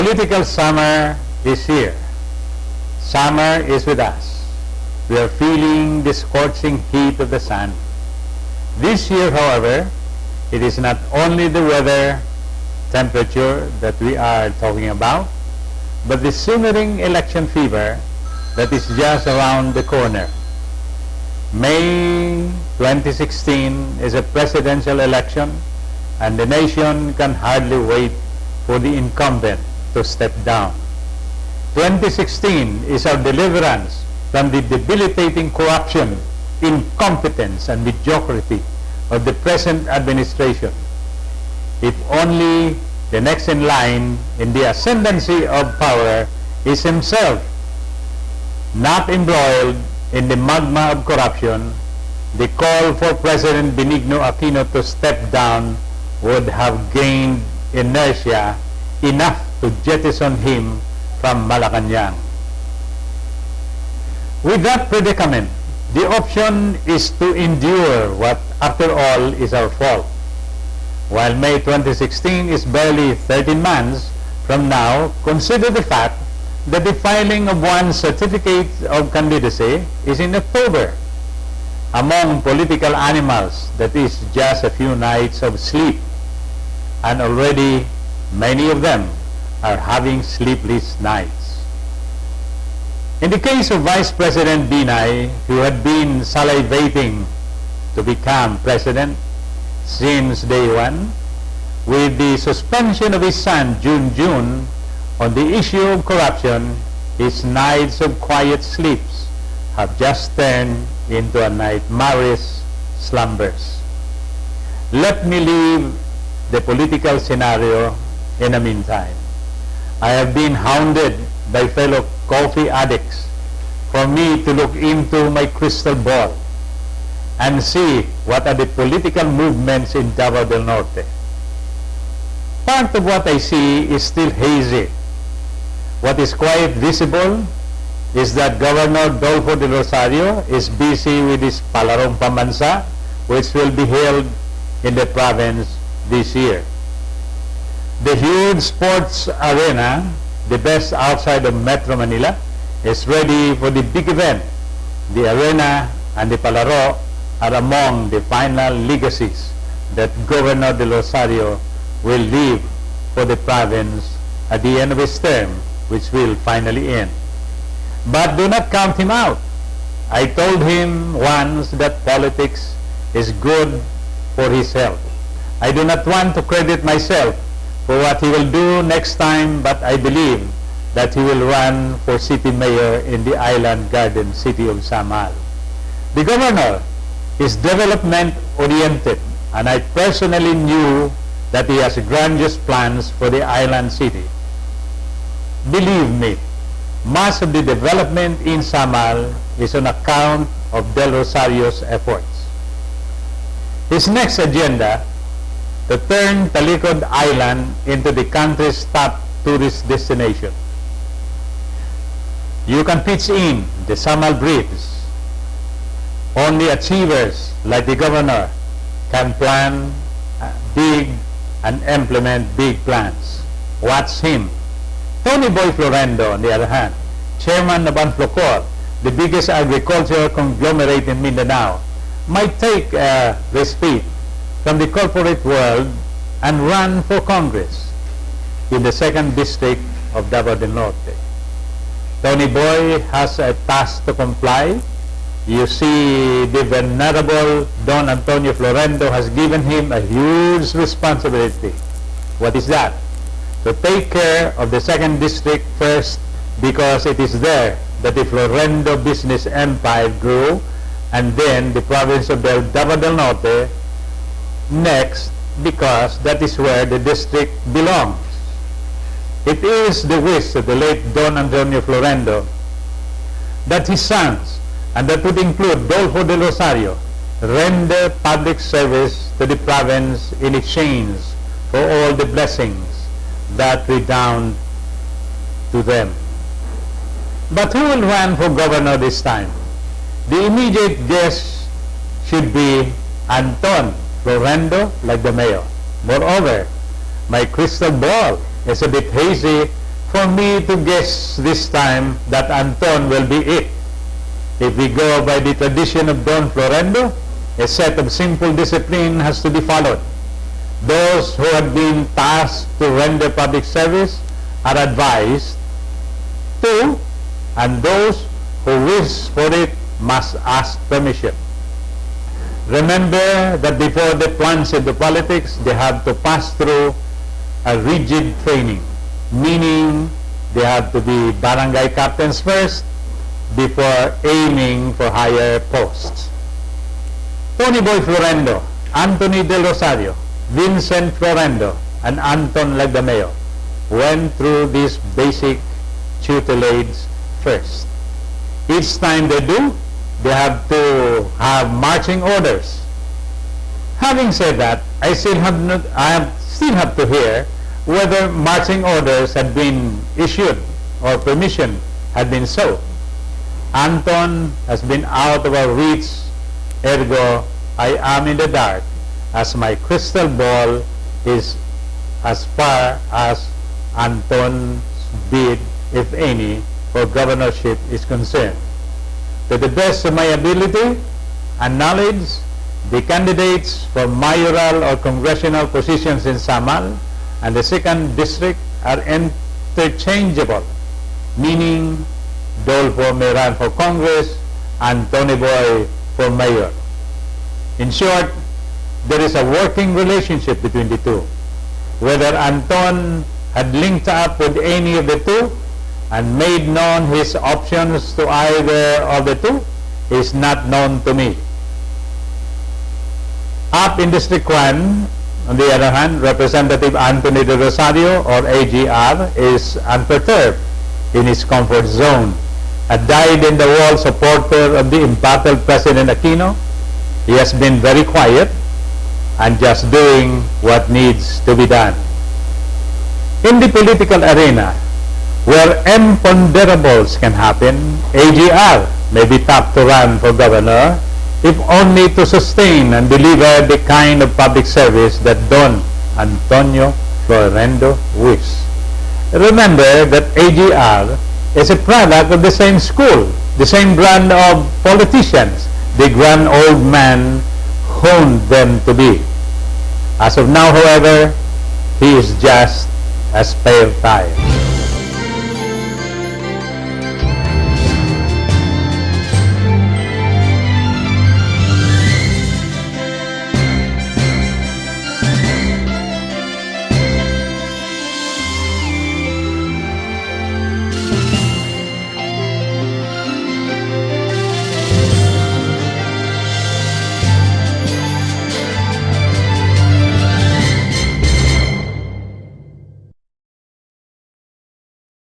political summer is here. Summer is with us. We are feeling the scorching heat of the sun. This year, however, it is not only the weather temperature that we are talking about, but the simmering election fever that is just around the corner. May 2016 is a presidential election, and the nation can hardly wait for the incumbent to step down. 2016 is our deliverance from the debilitating corruption, incompetence, and mediocrity of the present administration. If only the next in line in the ascendancy of power is himself not embroiled in the magma of corruption, the call for President Benigno Aquino to step down would have gained inertia enough to jettison him from Malacanang. With that predicament, the option is to endure what, after all, is our fault. While May 2016 is barely 13 months from now, consider the fact that the filing of one's certificate of candidacy is in October. Among political animals, that is just a few nights of sleep, and already many of them are having sleepless nights. In the case of Vice President Binay, who had been salivating to become president since day one, with the suspension of his son June on the issue of corruption, his nights of quiet sleeps have just turned into a nightmarish slumbers. Let me leave the political scenario in the meantime. I have been hounded by fellow coffee addicts for me to look into my crystal ball and see what are the political movements in Davao del Norte. Part of what I see is still hazy. What is quite visible is that Governor Dolfo de Rosario is busy with his Palarong Pambansa, which will be held in the province this year. The huge sports arena, the best outside of Metro Manila, is ready for the big event. The arena and the Palaro are among the final legacies that Governor de Rosario will leave for the province at the end of his term, which will finally end. But do not count him out. I told him once that politics is good for his health. I do not want to credit myself for what he will do next time, but I believe that he will run for city mayor in the island garden city of Samal. The governor is development-oriented, and I personally knew that he has grandiose plans for the island city. Believe me, much of the development in Samal is on account of Del Rosario's efforts. His next agenda, to turn Talikod Island into the country's top tourist destination. You can pitch in the Samal Bridge. Only achievers like the governor can plan big and implement big plans. Watch him. Tony Boy Florendo, on the other hand, chairman of Anflocor, the biggest agricultural conglomerate in Mindanao, might take a respite from the corporate world and run for Congress in the 2nd District of Davao del Norte. Tony Boy has a task to comply. You see, the venerable Don Antonio Florendo has given him a huge responsibility. What is that? To take care of the 2nd District first, because it is there that the Florendo business empire grew, and then the province of Davao del Norte next, because that is where the district belongs. It is the wish of the late Don Antonio Florendo that his sons, and that would include Dolfo de Rosario, render public service to the province in exchange for all the blessings that redound to them. But who will run for governor this time? The immediate guess should be Anton Florendo, like the mayor. Moreover, my crystal ball is a bit hazy for me to guess this time that Anton will be it. If we go by the tradition of Don Florendo, a set of simple discipline has to be followed. Those who have been tasked to render public service are advised to, and those who wish for it must ask permission. Remember that before they plunge into politics, they have to pass through a rigid training, meaning they have to be barangay captains first before aiming for higher posts. Tony Boy Florendo, Anthony Del Rosario, Vincent Florendo, and Anton Lagdameo went through this basic tutelage first. Each time they do, they have to have marching orders. Having said that, I still have to hear whether marching orders had been issued or permission had been sought. Anton has been out of our reach, ergo I am in the dark, as my crystal ball is as far as Anton's bid, if any, for governorship is concerned. To the best of my ability and knowledge, the candidates for mayoral or congressional positions in Samal and the 2nd District are interchangeable, meaning Dolfo may run for Congress and Tony Boy for mayor. In short, there is a working relationship between the two. Whether Anton had linked up with any of the two and made known his options to either of the two is not known to me. Up in District 1, on the other hand, Representative Anthony De Rosario, or AGR, is unperturbed in his comfort zone. A dyed-in-the-wall supporter of the embattled President Aquino, he has been very quiet and just doing what needs to be done. In the political arena, where imponderables can happen, AGR may be tapped to run for governor, if only to sustain and deliver the kind of public service that Don Antonio Florendo wishes. Remember that AGR is a product of the same school, the same brand of politicians the grand old man honed them to be. As of now, however, he is just a spare tire.